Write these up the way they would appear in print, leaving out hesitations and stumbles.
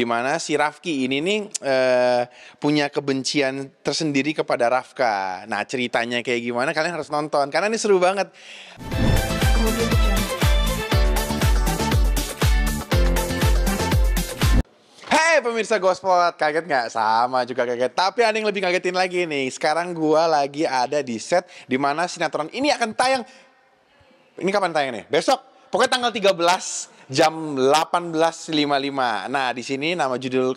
Dimana si Rafki ini nih punya kebencian tersendiri kepada Rafka. Nah, ceritanya kayak gimana kalian harus nonton karena ini seru banget. Hey pemirsa Gospot, kaget nggak? Sama juga kaget. Tapi ada yang lebih kagetin lagi nih. Sekarang gua lagi ada di set di mana sinetron ini akan tayang. Ini kapan tayang nih? Besok. Pokoknya tanggal 13 jam 18.55. Nah, di sini nama judul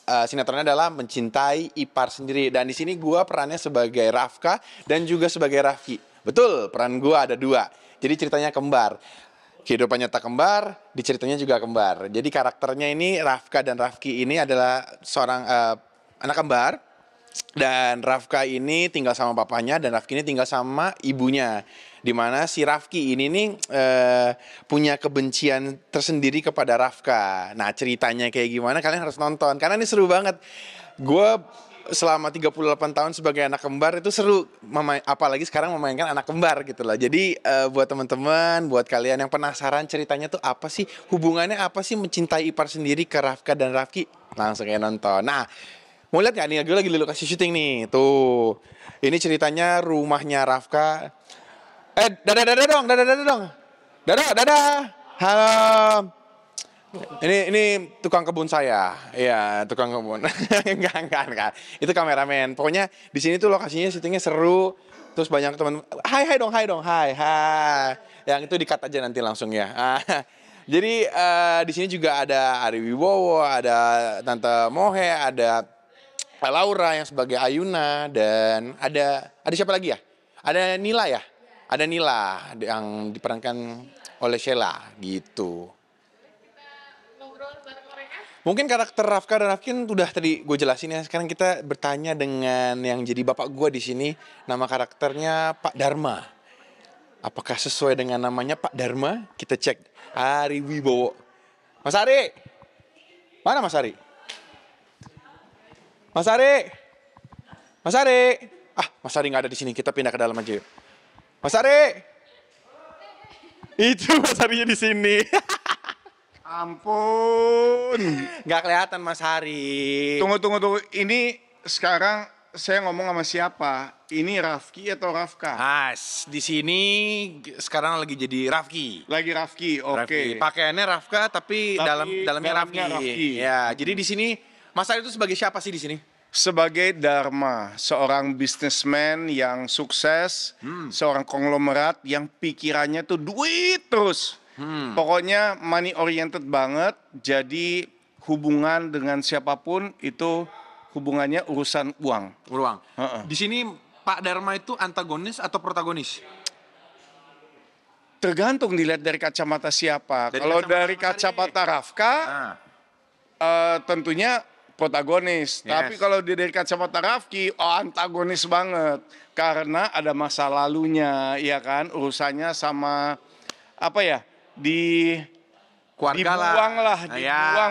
sinetronnya adalah Mencintai Ipar Sendiri. Dan di sini gua perannya sebagai Rafka dan juga sebagai Rafki. Betul, peran gua ada dua. Jadi ceritanya kembar. Kehidupan nyata kembar, di ceritanya juga kembar. Jadi karakternya ini Rafka dan Rafki ini adalah seorang anak kembar. Dan Rafka ini tinggal sama papanya dan Rafki ini tinggal sama ibunya. Dimana si Rafki ini nih punya kebencian tersendiri kepada Rafka. Nah, ceritanya kayak gimana kalian harus nonton karena ini seru banget. Gue selama 38 tahun sebagai anak kembar itu seru, apalagi sekarang memainkan anak kembar gitu loh. Jadi buat teman-teman, buat kalian yang penasaran ceritanya tuh apa sih, hubungannya apa sih mencintai ipar sendiri ke Rafka dan Rafki, langsung kayak nonton. Nah, mau lihat nggak nih, gue lagi di lokasi syuting nih, tuh. Ini ceritanya rumahnya Rafka. Dadah dong, dadah. Halo. Ini tukang kebun saya. Iya, tukang kebun. Enggak. Itu kameramen. Pokoknya di sini tuh lokasinya syutingnya seru. Terus banyak teman. Hai dong. Yang itu di-cut aja nanti langsung ya. Jadi di sini juga ada Ari Wibowo, ada Tante Mohe, ada Laura yang sebagai Ayuna, dan ada siapa lagi ya? Ada Nila ya? Ada Nila yang diperankan oleh Sheila gitu. Mungkin karakter Rafka dan Rafkin udah tadi gue jelasin ya. Sekarang kita bertanya dengan yang jadi bapak gue di sini. Nama karakternya Pak Dharma. Apakah sesuai dengan namanya Pak Dharma? Kita cek. Ari Wibowo. Mas Ari. Mana Mas Ari? Mas Ari. Mas Ari nggak ada di sini. Kita pindah ke dalam aja yuk. Mas Ari. Itu Mas Arinya di sini. Ampun. Nggak kelihatan Mas Hari. Tunggu. Ini sekarang saya ngomong sama siapa? Ini Rafki atau Rafka? Di sini sekarang lagi jadi Rafki. Lagi Rafki, oke. Pakaiannya Rafka tapi dalamnya Rafki. Ya, jadi di sini Mas Hari itu sebagai siapa sih di sini? Sebagai Dharma, seorang bisnismen yang sukses, seorang konglomerat yang pikirannya tuh duit terus. Pokoknya money oriented banget, jadi hubungan dengan siapapun itu hubungannya urusan uang. Di sini Pak Dharma itu antagonis atau protagonis? Tergantung dilihat dari kacamata siapa. Kalau dari kacamata Rafka, tentunya protagonis. Yes. Tapi kalau dari kacamata Rafki, antagonis banget. Karena ada masa lalunya, ya kan, urusannya sama apa ya? Dibuang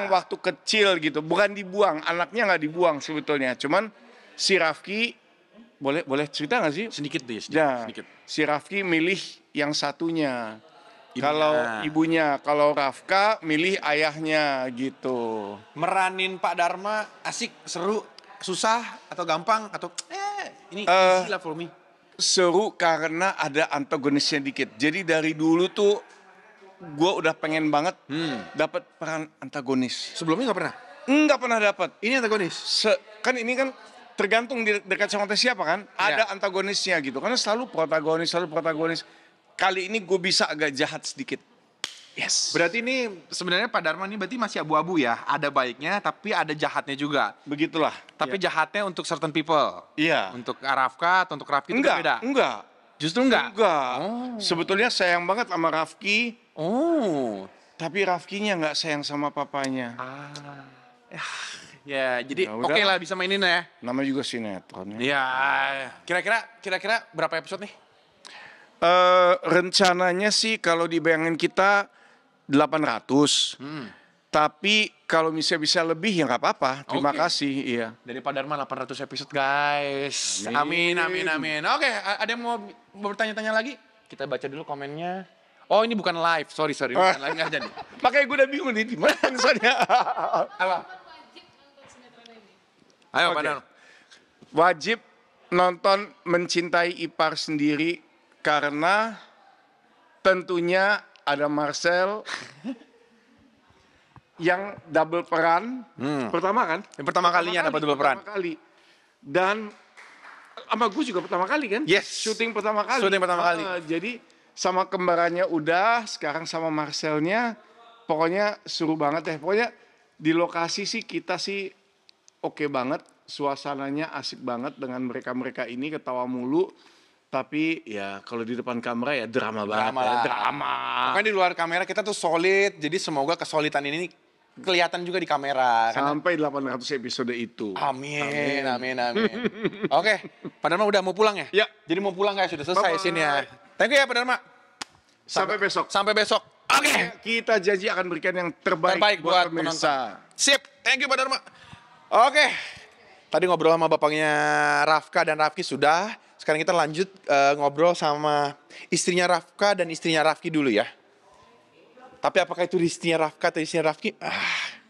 waktu kecil gitu, bukan dibuang, anaknya nggak dibuang sebetulnya, cuman si Rafki boleh cerita nggak sih? Sedikit. Si Rafki milih yang satunya, kalau ibunya, kalau Rafka milih ayahnya gitu. Meranin Pak Dharma asik, seru, susah atau gampang atau ini easy lah for me. Seru karena ada antagonisnya dikit, jadi dari dulu tuh gue udah pengen banget dapat peran antagonis. Sebelumnya nggak pernah? Nggak pernah dapat. Ini antagonis? Kan ini kan tergantung di dekat sama siapa kan. Ada antagonisnya gitu. Karena selalu protagonis. Kali ini gue bisa agak jahat sedikit. Yes. Berarti ini sebenarnya Pak Dharma ini berarti masih abu-abu ya. Ada baiknya tapi ada jahatnya juga. Begitulah. Tapi jahatnya untuk certain people. Iya. Untuk Rafka atau untuk Rafki itu beda? Enggak. Justru enggak? Sebetulnya sayang banget sama Rafki. Tapi Rafkinya nggak sayang sama papanya. Ya, jadi oke lah bisa mainin ya. Namanya juga sinetron. Ya, kira-kira berapa episode nih? Rencananya sih kalau dibayangin kita 800. Tapi kalau bisa lebih ya nggak apa-apa. Terima kasih. Iya. Dari Pak Dharma 800 episode guys. Amin. Oke, ada yang mau bertanya-tanya lagi? Kita baca dulu komennya. Oh ini bukan live, sorry, ini bukan live, nggak jadi. Makanya gue udah bingung nih, di mana tulisannya. Apa? Ayo Oke. Pak Dar. Wajib nonton Mencintai Ipar Sendiri karena tentunya ada Marcel yang double peran. Pertama kan? Yang pertama kalinya dapat double peran. Pertama kali. Dan sama gue juga pertama kali kan? Yes. Syuting pertama kali. Syuting pertama kali. Jadi sama kembarannya udah, sekarang sama Marcelnya, pokoknya seru banget deh. Pokoknya di lokasi sih kita sih oke banget, suasananya asik banget dengan mereka-mereka ini ketawa mulu. Tapi ya kalau di depan kamera ya drama banget. Drama Ya, lah. drama. Kan di luar kamera kita tuh solid, jadi semoga kesolidan ini kelihatan juga di kamera. Karena Sampai 800 episode itu. Amin. Oke, Pak Dharma udah mau pulang ya? Ya. Jadi mau pulang guys, sudah selesai Bye-bye. scene-nya. Thank you ya Pak Dharma. Sampai besok. Sampai besok. Oke. Kita janji akan berikan yang terbaik, Buat pemirsa. penonton. Sip, thank you Pak Dharma. Oke. Tadi ngobrol sama bapaknya Rafka dan Rafki sudah. Sekarang kita lanjut ngobrol sama istrinya Rafka dan istrinya Rafki dulu ya. Tapi apakah itu istrinya Rafka atau istrinya Rafki?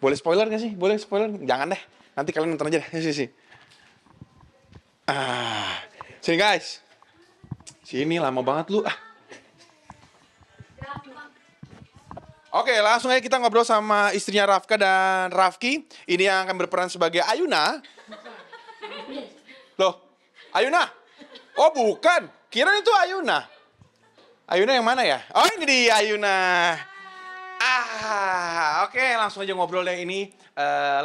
Boleh spoiler gak sih? Boleh spoiler? Jangan deh. Nanti kalian nonton aja deh. Sini. Sini guys. Sini lama banget lu. Oke, langsung aja kita ngobrol sama istrinya Rafka dan Rafki. Ini yang akan berperan sebagai Ayuna. Loh, Ayuna? Oh bukan, kira itu Ayuna. Ayuna yang mana ya? Oh ini dia Ayuna. Oke, langsung aja ngobrol deh ini.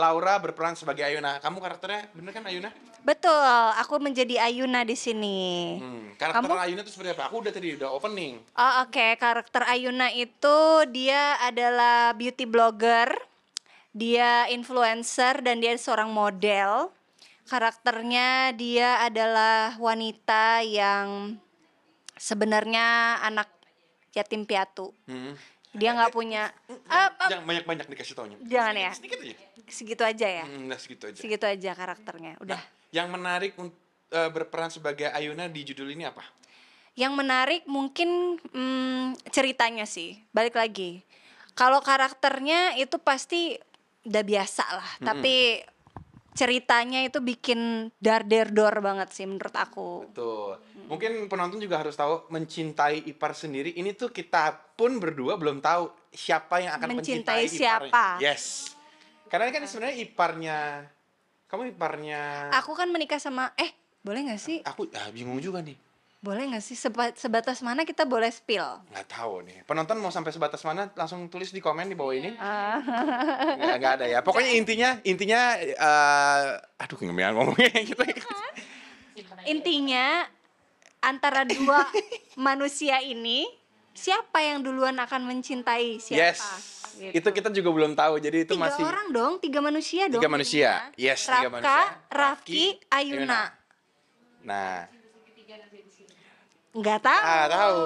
Laura berperan sebagai Ayuna. Kamu karakternya bener kan Ayuna? Betul, aku menjadi Ayuna di sini. Karakter Kamu? Ayuna itu seperti apa? Aku udah opening. Oh, oke. Karakter Ayuna itu dia adalah beauty blogger, dia influencer dan dia seorang model. Karakternya dia adalah wanita yang sebenarnya anak yatim piatu. Dia nggak punya. Jangan banyak-banyak dikasih taunya. Jangan ya. Sedikit aja. Segitu aja ya. Nah segitu aja. Segitu aja karakternya. Udah. Yang menarik berperan sebagai Ayuna di judul ini apa? Yang menarik mungkin ceritanya sih. Balik lagi. Kalau karakternya itu pasti udah biasa lah. Tapi ceritanya itu bikin dar-der-dor banget sih menurut aku. Betul. Mungkin penonton juga harus tahu Mencintai Ipar Sendiri. Ini tuh kita pun berdua belum tahu siapa yang akan mencintai Mencintai iparnya. siapa. Yes. Karena ini kan sebenarnya iparnya. Kamu iparnya. Aku kan menikah sama boleh nggak sih? Aku bingung juga nih. Boleh nggak sih sebatas mana kita boleh spill? Nggak tahu nih. Penonton mau sampai sebatas mana? Langsung tulis di komen di bawah ini. Nggak ada ya. Pokoknya intinya. Aduh nggak ngomongnya gitu. Intinya antara dua manusia ini siapa yang duluan akan mencintai siapa? Yes. Gitu. Itu kita juga belum tahu. Jadi itu 3 masih orang dong, 3 manusia dong. Tiga manusia. jadinya. Yes, 3 manusia. Rafka, Rafki, Ayuna. Nah, Nggak tahu. tahu.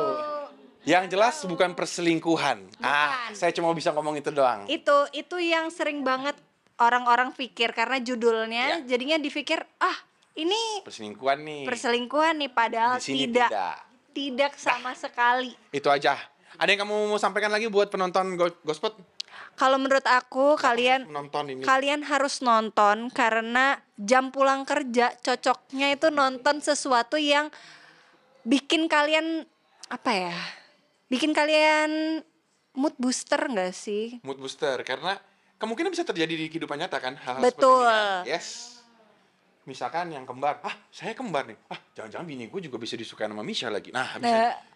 Yang jelas bukan perselingkuhan. Saya cuma bisa ngomong itu doang. Itu yang sering banget orang-orang pikir karena judulnya jadinya dipikir ini Perselingkuhan nih. perselingkuhan nih padahal Di sini tidak sama sekali. Itu aja. Ada yang kamu mau sampaikan lagi buat penonton Gospot? Kalau menurut aku Nonton ini. kalian harus nonton karena jam pulang kerja cocoknya itu nonton sesuatu yang bikin kalian bikin kalian mood booster nggak sih? Mood booster karena kemungkinan bisa terjadi di kehidupan nyata kan hal-hal Betul. seperti ini. Kan? Yes. Misalkan yang kembar, saya kembar nih. Jangan-jangan bini gue juga bisa disukai sama Misha lagi. Nah,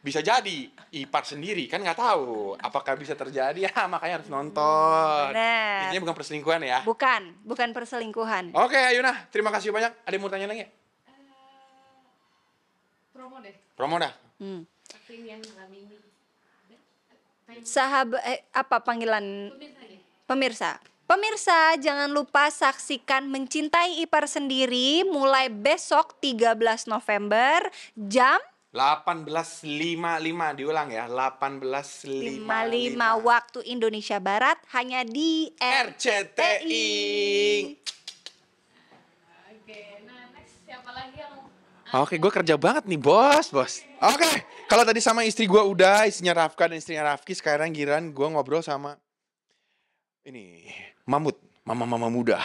bisa jadi ipar sendiri kan nggak tahu apakah bisa terjadi. Makanya harus nonton. Bener. Intinya bukan perselingkuhan ya. Bukan perselingkuhan. Oke, Ayuna, terima kasih banyak. Ada yang mau tanya lagi? Promo dah. Sahabat apa panggilan Pemirsa, jangan lupa saksikan Mencintai Ipar Sendiri mulai besok 13 November jam 18.55 diulang ya. 18.55 waktu Indonesia Barat hanya di RCTI. Oke, nah next siapa lagi yang Oke, gue kerja banget nih, bos. Oke, kalau tadi sama istri gue udah, istrinya Rafka dan istrinya Rafki, sekarang giliran gue ngobrol sama ini, Mamut, mama-mama muda.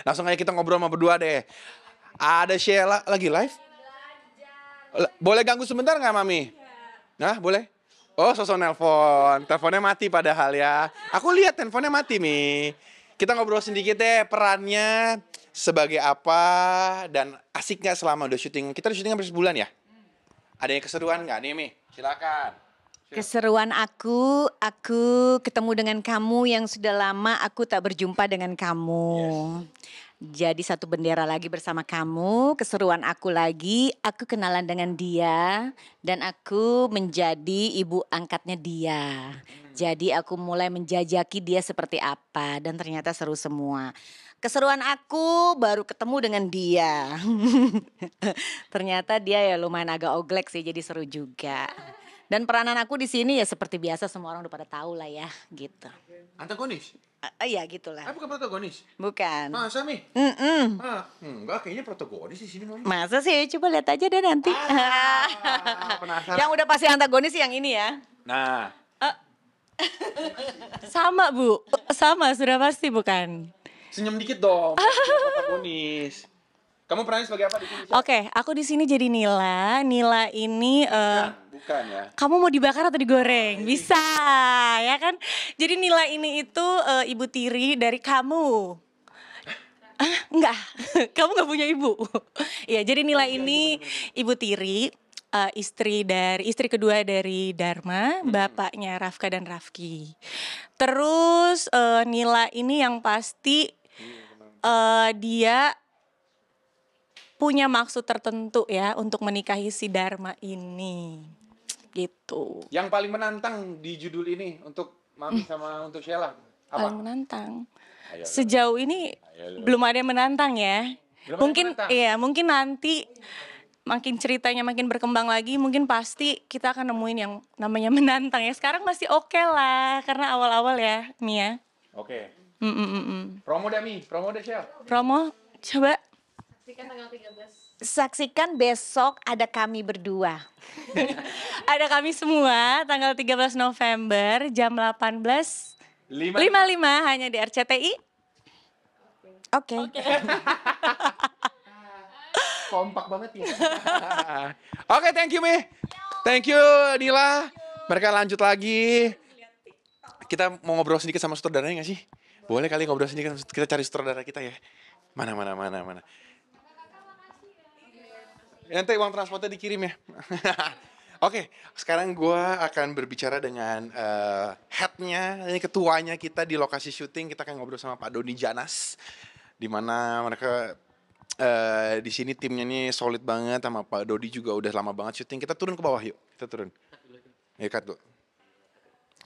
Langsung aja kita ngobrol sama berdua deh. Ada Sheila lagi live? Boleh ganggu sebentar nggak, Mami? Nah, boleh? Oh, sosok nelpon. Teleponnya mati padahal ya. Aku lihat teleponnya mati, Mi. Kita ngobrol sedikit deh perannya sebagai apa dan asik nggak selama udah syuting. Kita udah syuting hampir sebulan ya? Ada yang keseruan nggak nih, Mi? Silakan. Keseruan aku ketemu dengan kamu yang sudah lama aku tak berjumpa dengan kamu. Jadi satu bendera lagi bersama kamu, keseruan aku lagi, aku kenalan dengan dia dan aku menjadi ibu angkatnya dia. Jadi aku mulai menjajaki dia seperti apa dan ternyata seru semua. Keseruan aku baru ketemu dengan dia. Ternyata dia ya lumayan agak oglek sih, jadi seru juga. Dan peranan aku di sini ya seperti biasa, semua orang udah pada tahu lah ya, gitu. Antagonis? Iya gitulah. Bukan protagonis. Bukan. Masa, Mi? Enggak, kayaknya protagonis di sini, Mami. Masa sih? Coba lihat aja deh nanti. Penasaran. Yang udah pasti antagonis sih yang ini ya. Nah, Sama Bu, sama sudah pasti bukan. senyum dikit dong. Protagonis. Kamu perannya sebagai apa di sini? Oke, aku di sini jadi Nila. Nila ini Bukan ya. kamu mau dibakar atau digoreng? Bisa, ya kan? Jadi Nila ini itu ibu tiri dari kamu. Enggak, kamu nggak punya ibu. Iya, jadi Nila ini ibu tiri, istri kedua dari Dharma, bapaknya Rafka dan Rafki. Terus Nila ini yang pasti dia punya maksud tertentu ya untuk menikahi si Dharma ini, gitu. Yang paling menantang di judul ini untuk Mami sama untuk Sheila apa? Paling menantang. Ayo. Sejauh ini belum ada yang menantang ya. Belum ada Mungkin yang menantang? iya, mungkin nanti makin ceritanya makin berkembang lagi, mungkin pasti kita akan nemuin yang namanya menantang ya. Sekarang masih oke lah karena awal-awal ya, Mia. Oke. Promo dah, Mi. Promo dah, Shel. Promo coba saksikan besok ada kami berdua. Ada kami semua tanggal 13 November jam 18.55 hanya di RCTI. Oke. Kompak banget ya. Oke, thank you, Mi. Thank you, Nila. Mereka lanjut lagi. Kita mau ngobrol sedikit sama sutradaranya nggak sih? Boleh kali ngobrol sedikit. Kita cari sutradara kita ya. Mana. Nanti uang transportnya dikirim ya. Oke, sekarang gue akan berbicara dengan headnya, ini ketuanya kita di lokasi syuting. Kita akan ngobrol sama Pak Doni Janas, di mana mereka di sini timnya nih solid banget, sama Pak Dodi juga udah lama banget syuting. Kita turun ke bawah yuk, kita turun. Ya cut tuh.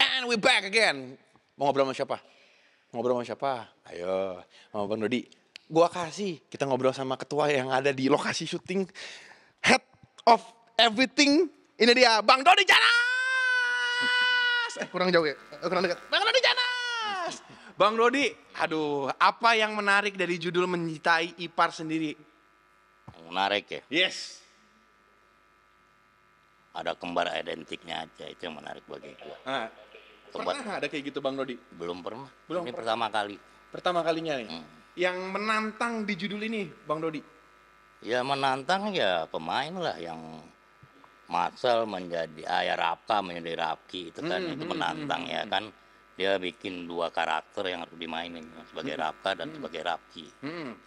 And we back again. Mau ngobrol sama siapa? Ayo, sama Bang Dodi. Gua kasih kita ngobrol sama ketua yang ada di lokasi syuting. Head of everything. Ini dia, Bang Dodi Janas. Kurang jauh ya? Kurang dekat. Bang Dodi Janas. Bang Dodi, aduh, apa yang menarik dari judul Mencintai Ipar Sendiri? Yang menarik ya, Yes. ada kembar identiknya aja, itu yang menarik bagi gua. Nah, Kembar pernah ada kayak gitu Bang Dodi? belum pernah, Belum ini pernah. pertama kali. Pertama kalinya nih. Yang menantang di judul ini, Bang Dodi. Ya menantang ya pemain lah yang Marcel menjadi Ayah Rafka menjadi Rafki itu kan itu menantang ya kan. Dia bikin dua karakter yang harus dimainin sebagai Rafka dan sebagai Rafki.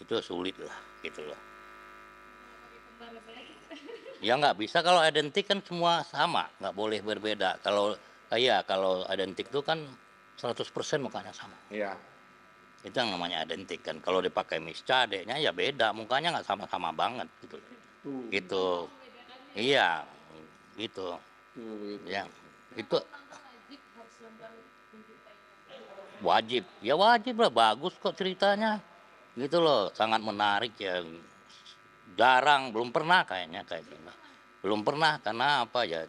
Itu sulit lah gitu loh. Ya nggak bisa, kalau identik kan semua sama, nggak boleh berbeda. Kalau identik itu kan 100% mukanya sama. Iya. Itu yang namanya identik kan. Kalau dipakai misca adeknya ya beda, mukanya nggak sama-sama banget gitu. Gitu. Iya, gitu. Ya, itu wajib. Ya wajib lah, bagus kok ceritanya. Gitu loh, sangat menarik ya. Jarang, belum pernah kayaknya kayak gitu. Belum pernah, karena apa ya?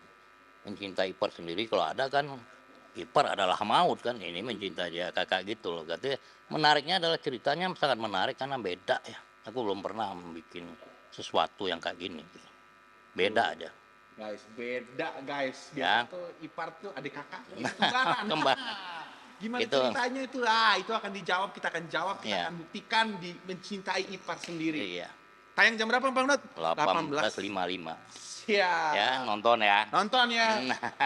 Mencintai ipar sendiri kalau ada kan ipar adalah maut kan, ini mencintai dia kakak gitu loh. Katanya menariknya adalah ceritanya sangat menarik karena beda ya. Aku belum pernah bikin sesuatu yang kayak gini. Gitu. Beda aja. Guys, beda guys. Ya. Biasa tuh ipar tuh adik kakak. Ini kembaran. Kembar. Gimana Itu. ceritanya itu? Itu akan dijawab, kita akan jawab, kita Iya. akan buktikan mencintai ipar sendiri. Iya. Tayang jam berapa Bang Dod? 18.55. Siap. Ya, nonton ya. Nonton ya.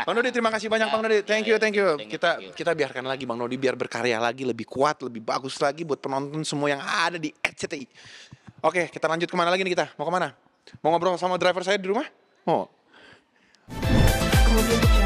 Bang Dodi terima kasih banyak Bang Dodi. Thank you, thank you. Thank you, Kita thank you. kita biarkan lagi Bang Dodi biar berkarya lagi, lebih kuat, lebih bagus lagi buat penonton semua yang ada di RCTI. Oke, kita lanjut kemana lagi nih kita? Mau kemana? Mau ngobrol sama driver saya di rumah? Mau? Kemudian